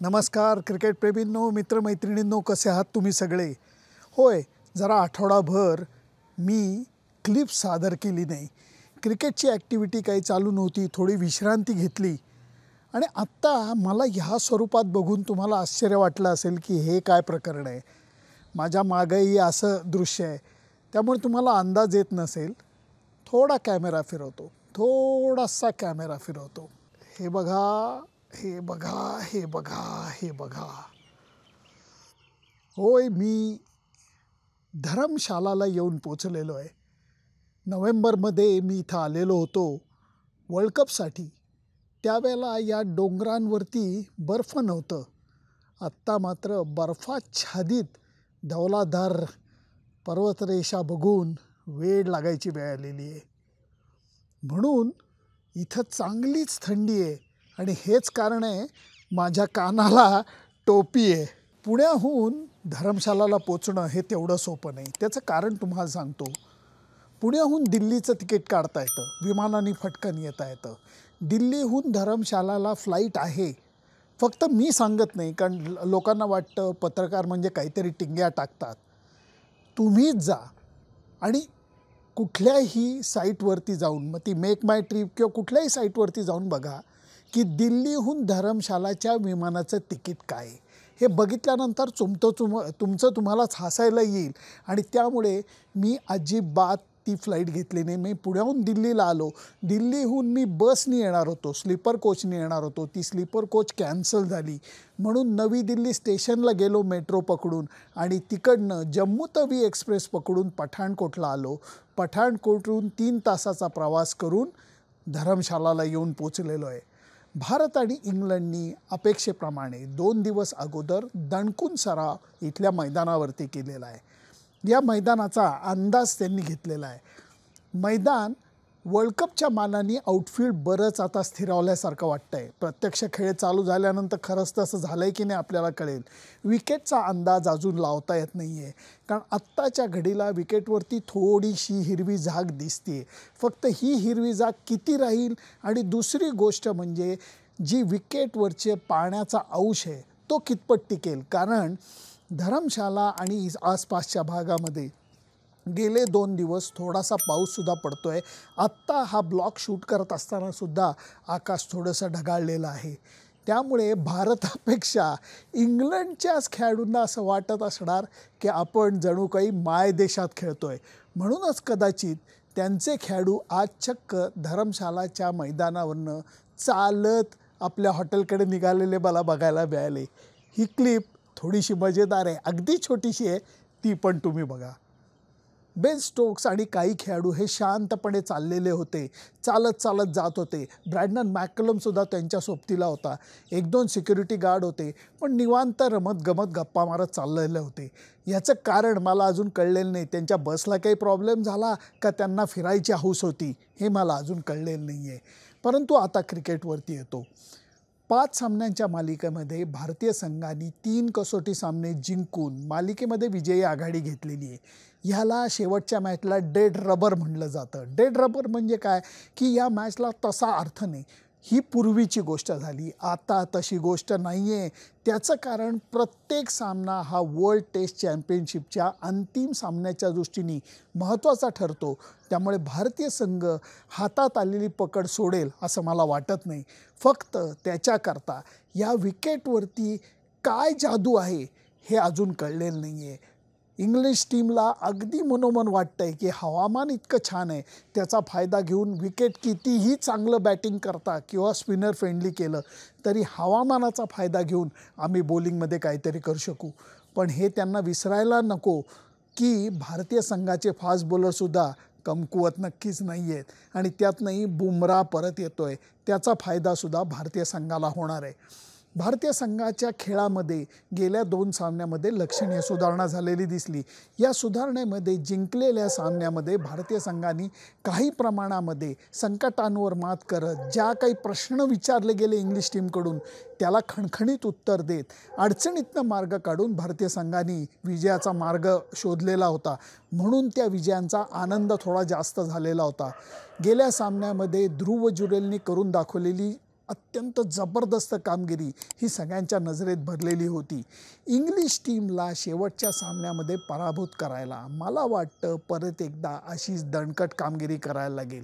नमस्कार क्रिकेटप्रेमींनो, मित्रमैत्रिणींनो, कसे आहात तुम्ही सगळे? होय, जरा आठवडाभर मी क्लिप सादर केली नाही. क्रिकेटची ॲक्टिव्हिटी काही चालू नव्हती, थोडी विश्रांती घेतली आणि आत्ता मला ह्या स्वरूपात बघून तुम्हाला आश्चर्य वाटलं असेल की हे काय प्रकरण आहे. माझ्या मागेही असं दृश्य आहे, त्यामुळे तुम्हाला अंदाज येत नसेल. थोडा कॅमेरा फिरवतो, थोडासा कॅमेरा फिरवतो. हे बघा, हे बघा, हे बघा, हे बघा. होय, मी धरमशालाला येऊन पोचलेलो आहे. नोव्हेंबरमध्ये मी इथं आलेलो होतो वर्ल्ड कपसाठी. त्यावेळेला या डोंगरांवरती बर्फ नव्हतं. आत्ता मात्र बर्फाच्छादित डौलाधार पर्वतरेषा बघून वेड लागायची वेळ आलेली आहे. म्हणून इथं चांगलीच थंडी आहे आणि हेच कारण आहे माझ्या कानाला टोपी आहे. पुण्याहून धरमशालाला पोचणं हे तेवढं सोपं नाही. त्याचं कारण तुम्हाला सांगतो. पुण्याहून दिल्लीचं तिकीट काढता येतं, विमानाने फटकन येता येतं. दिल्लीहून धरमशालाला फ्लाईट आहे. फक्त मी सांगत नाही, कारण लोकांना वाटतं पत्रकार म्हणजे काहीतरी टिंग्या टाकतात. तुम्हीच जा आणि कुठल्याही साईटवरती जाऊन, मग ती मेक माय ट्रिप किंवा कुठल्याही साईटवरती जाऊन बघा की दिल्लीहून धरमशालाच्या विमानाचं तिकीट काय आहे. हे बघितल्यानंतर तुमचं तुम्हालाच हसायला येईल. आणि त्यामुळे मी अजिबात ती फ्लाईट घेतली नाही. मी पुण्याहून दिल्लीला आलो. दिल्लीहून मी बसनी येणार होतो, स्लीपर कोचने येणार होतो. ती स्लीपर कोच कॅन्सल झाली म्हणून नवी दिल्ली स्टेशनला गेलो मेट्रो पकडून आणि तिकडनं जम्मू तवी एक्सप्रेस पकडून पठाणकोटला आलो. पठाणकोटहून 3 तासाचा प्रवास करून धरमशालाला येऊन पोचलेलो आहे. भारत आणि इंग्लंडनी अपेक्षेप्रमाणे 2 दिवस अगोदर दणकून सराव इथल्या मैदानावरती केलेला आहे. या मैदानाचा अंदाज त्यांनी घेतलेला आहे. मैदान वर्ल्ड कपच्या मानाने आउटफील्ड बरंच आता स्थिरावल्यासारखं वाटतं आहे. प्रत्यक्ष खेळ चालू झाल्यानंतर खरंच तसं झालं आहे की नाही आपल्याला कळेल. विकेटचा अंदाज अजून लावता येत नाही आहे, कारण आत्ताच्या घडीला विकेटवरती थोडीशी हिरवी झाक दिसते. फक्त ही हिरवी झाक किती राहील आणि दुसरी गोष्ट म्हणजे जी विकेटवरचे पाण्याचा अंश आहे तो कितपत टिकेल. कारण धरमशाला आणि आसपासच्या भागामध्ये गेले 2 दिवस थोडासा पाऊससुद्धा पडतो आहे. आत्ता हा ब्लॉग शूट करत असतानासुद्धा आकाश थोडंसं ढगाळलेलं आहे. त्यामुळे भारतापेक्षा इंग्लंडच्याच खेळाडूंना असं वाटत असणार की आपण जणू काही मायदेशात खेळतो आहे. म्हणूनच कदाचित त्यांचे खेळाडू आज चक्क धरमशालाच्या मैदानावरनं चालत आपल्या हॉटेलकडे निघालेले मला बघायला मिळाले. ही क्लिप थोडीशी मजेदार आहे, अगदी छोटीशी आहे, ती पण तुम्ही बघा. बेन स्टोक्स आणि काही खेळाडू हे शांतपणे चाललेले होते, चालत चालत जात होते. ब्रॅडन मॅकलमसुद्धा त्यांच्या सोबतीला होता. 1-2 सिक्युरिटी गार्ड होते, पण निवांत रमत गमत गप्पा मारत चाललेले होते. याचं कारण मला अजून कळलेलं नाही. त्यांच्या बसला काही प्रॉब्लेम झाला का त्यांना फिरायची हौस होती हे मला अजून कळलेलं नाही आहे. परंतु आता क्रिकेटवरती येतो. 5 सामन्यांच्या मालिकेमध्ये भारतीय संघाने 3 कसोटी सामने जिंकून मालिकेमध्ये विजयी आघाडी घेतलेली आहे. ह्याला शेवटच्या मॅचला डेड रबर म्हणलं जातं. डेड रबर म्हणजे काय की या मॅचला तसा अर्थ नाही. ही पूर्वीची गोष्ट झाली, आता तशी गोष्ट नाही आहे. त्याचं कारण प्रत्येक सामना हा वर्ल्ड टेस्ट चॅम्पियनशिपच्या अंतिम सामन्याच्या दृष्टीने महत्त्वाचा ठरतो. त्यामुळे भारतीय संघ हातात आलेली पकड सोडेल असं मला वाटत नाही. फक्त त्याच्याकरता या विकेटवरती काय जादू आहे हे अजून कळलेलं नाही आहे. इंग्लिश टीमला अगदी मनोमन वाटतं आहे की हवामान इतकं छान आहे, त्याचा फायदा घेऊन विकेट कितीही चांगलं बॅटिंग करता किंवा स्पिनर फ्रेंडली केलं तरी हवामानाचा फायदा घेऊन आम्ही बॉलिंगमध्ये काहीतरी करू शकू. पण हे त्यांना विसरायला नको की भारतीय संघाचे फास्ट बॉलरसुद्धा कमकुवत नक्कीच नाही आहेत आणि त्यातनंही बुमराह परत येतो आहे. त्याचा फायदासुद्धा भारतीय संघाला होणार आहे. भारतीय संघाच्या खेळामध्ये गेल्या 2 सामन्यामध्ये लक्षणीय सुधारणा झालेली दिसली. या सुधारणेमध्ये जिंकलेल्या सामन्यामध्ये भारतीय संघाने काही प्रमाणामध्ये संकटांवर मात करत ज्या काही प्रश्न विचारले गेले इंग्लिश टीमकडून त्याला खणखणीत उत्तर देत अडचणीतनं मार्ग काढून भारतीय संघाने विजयाचा मार्ग शोधलेला होता. म्हणून त्या विजयांचा आनंद थोडा जास्त झालेला होता. गेल्या सामन्यामध्ये ध्रुव जुरेलने करून दाखवलेली अत्यंत जबरदस्त कामगिरी ही सगळ्यांच्या नजरेत भरलेली होती. इंग्लिश टीमला शेवटच्या सामन्यामध्ये पराभूत करायला मला वाटतं परत एकदा अशीच दणकट कामगिरी करायला लागेल.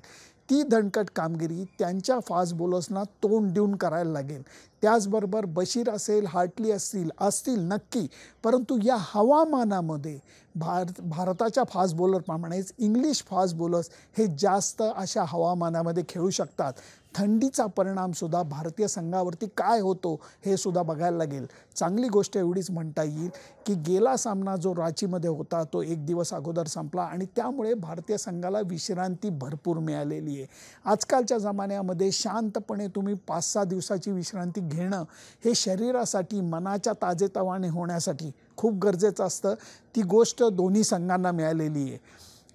ती दणकट कामगिरी त्यांच्या फास्ट बॉलर्सना तोंड देऊन करायला लागेल. त्याचबरोबर बशीर असेल, हार्टली असतील नक्की, परंतु या हवामानामध्ये भारताच्या फास्ट बॉलरप्रमाणेच इंग्लिश फास्ट बॉलर्स हे जास्त अशा हवामानामध्ये खेळू शकतात. थंडीचा परिणामसुद्धा भारतीय संघावरती काय होतो हे सुद्धा बघायला लागेल. चांगली गोष्ट एवढीच म्हणता येईल की गेला सामना जो रांचीमध्ये होता तो 1 दिवस अगोदर संपला आणि त्यामुळे भारतीय संघाला विश्रांती भरपूर मिळालेली आहे. आजकालच्या जमान्यामध्ये शांतपणे तुम्ही 5-6 दिवसाची विश्रांती घेणं हे शरीरासाठी, मनाच्या ताजेतवाने होण्यासाठी खूप गरजेचं असतं. ती गोष्ट दोन्ही संघांना मिळालेली आहे.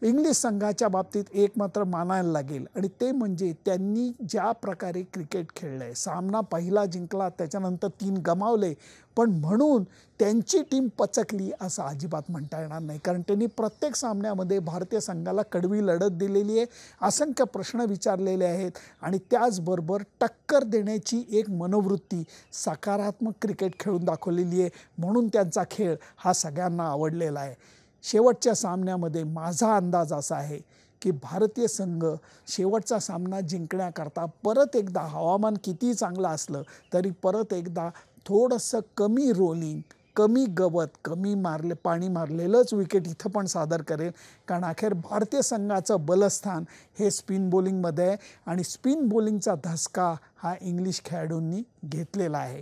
इंग्लिश संघाच्या बाबतीत एक मात्र मानायला लागेल आणि ते म्हणजे त्यांनी ज्या प्रकारे क्रिकेट खेळलं आहे. सामना पहिला जिंकला, त्याच्यानंतर 3 गमावले, पण म्हणून त्यांची टीम पचकली असं अजिबात म्हणता येणार नाही. कारण त्यांनी प्रत्येक सामन्यामध्ये भारतीय संघाला कडवी लढत दिलेली आहे, असंख्य प्रश्न विचारलेले आहेत आणि त्याचबरोबर टक्कर देण्याची एक मनोवृत्ती, सकारात्मक क्रिकेट खेळून दाखवलेली आहे. म्हणून त्यांचा खेळ हा सगळ्यांना आवडलेला आहे. शेवटच्या सामन्यामध्ये माझा अंदाज असा आहे की भारतीय संघ शेवटचा सामना जिंकण्याकरता परत एकदा, हवामान कितीही चांगलं असलं तरी परत एकदा थोडंसं कमी रोलिंग, कमी गवत, कमी पाणी मारलेलंच विकेट इथं पण सादर करेल. कारण अखेर भारतीय संघाचं बलस्थान हे स्पिन बॉलिंगमध्ये आहे आणि स्पिन बॉलिंगचा धसका हा इंग्लिश खेळाडूंनी घेतलेला आहे.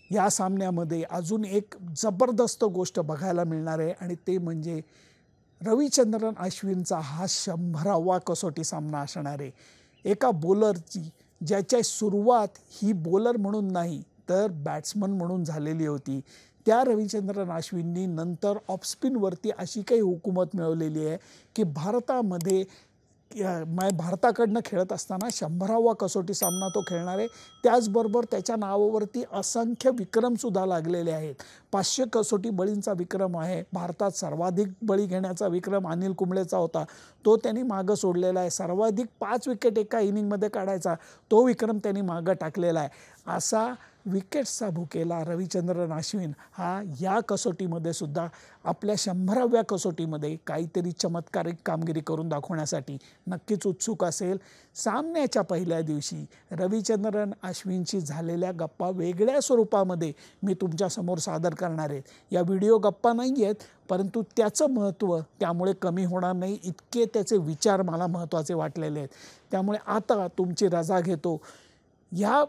या सामन्यामध्ये अजून एक जबरदस्त गोष्ट बघायला मिळणार आहे आणि ते म्हणजे रविचंद्रन अश्विनचा हा 100वा कसोटी सामना असणार आहे. एका बॉलरची ज्याची सुरुवात ही बॉलर म्हणून नाही तर बॅट्समन म्हणून झालेली होती, त्या रविचंद्रन अश्विननी नंतर ऑफस्पिनवरती अशी काही हुकूमत मिळवलेली आहे की भारताकडनं खेळत असताना 100वा कसोटी सामना तो खेळणार आहे. त्याचबरोबर त्याच्या नावावरती असंख्य विक्रमसुद्धा लागलेले आहेत. 500 कसोटी बळींचा विक्रम आहे. भारतात सर्वाधिक बळी घेण्याचा विक्रम अनिल कुंबळेचा होता, तो त्यांनी मागं सोडलेला आहे. सर्वाधिक 5 विकेट एका इनिंगमध्ये काढायचा तो विक्रम त्यांनी मागं टाकलेला आहे. असा विकेट्सचा भुकेला रविचंद्रन अश्विन हा या कसोटीमध्ये सुद्धा आपल्या 100व्या कसोटीमध्ये काहीतरी चमत्कारिक कामगिरी करून दाखवण्यासाठी नक्कीच उत्सुक असेल. सामन्याच्या पहिल्या दिवशी रविचंद्रन अश्विनशी झालेल्या गप्पा वेगळ्या स्वरूपामध्ये मी तुमच्यासमोर सादर करणार आहे. या व्हिडिओ गप्पा नाही आहेत, परंतु त्याचं महत्त्व त्यामुळे कमी होणार नाही, इतके त्याचे विचार मला महत्त्वाचे वाटलेले आहेत. त्यामुळे आता तुमची रजा घेतो. ह्या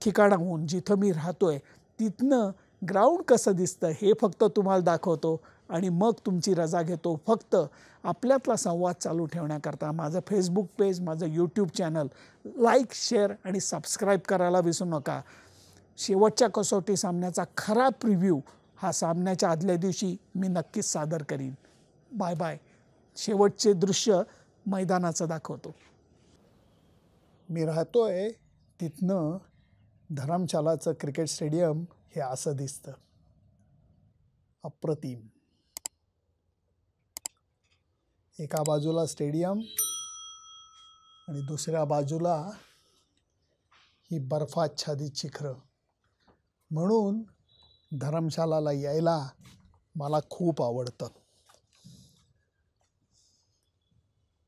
ठिकाणाहून जिथं मी राहतोय तिथनं ग्राउंड कसं दिसतं हे फक्त तुम्हाला दाखवतो आणि मग तुमची रजा घेतो. फक्त आपल्यातला संवाद चालू ठेवण्याकरता माझं फेसबुक पेज, माझं यूट्यूब चॅनल लाईक, शेअर आणि सबस्क्राईब करायला विसरू नका. शेवटच्या कसोटी सामन्याचा खरा प्रिव्ह्यू हा सामन्याच्या आदल्या दिवशी मी नक्कीच सादर करीन. Bye bye. शेवटचे दृश्य मैदानाचं दाखवतो. मी राहतोय तिथनं धरमशालाचं क्रिकेट स्टेडियम हे असं दिसतं. अप्रतिम. एका बाजूला स्टेडियम आणि दुसऱ्या बाजूला ही बर्फाच्छादित शिखरं. म्हणून धरमशालाला यायला मला खूप आवडतं.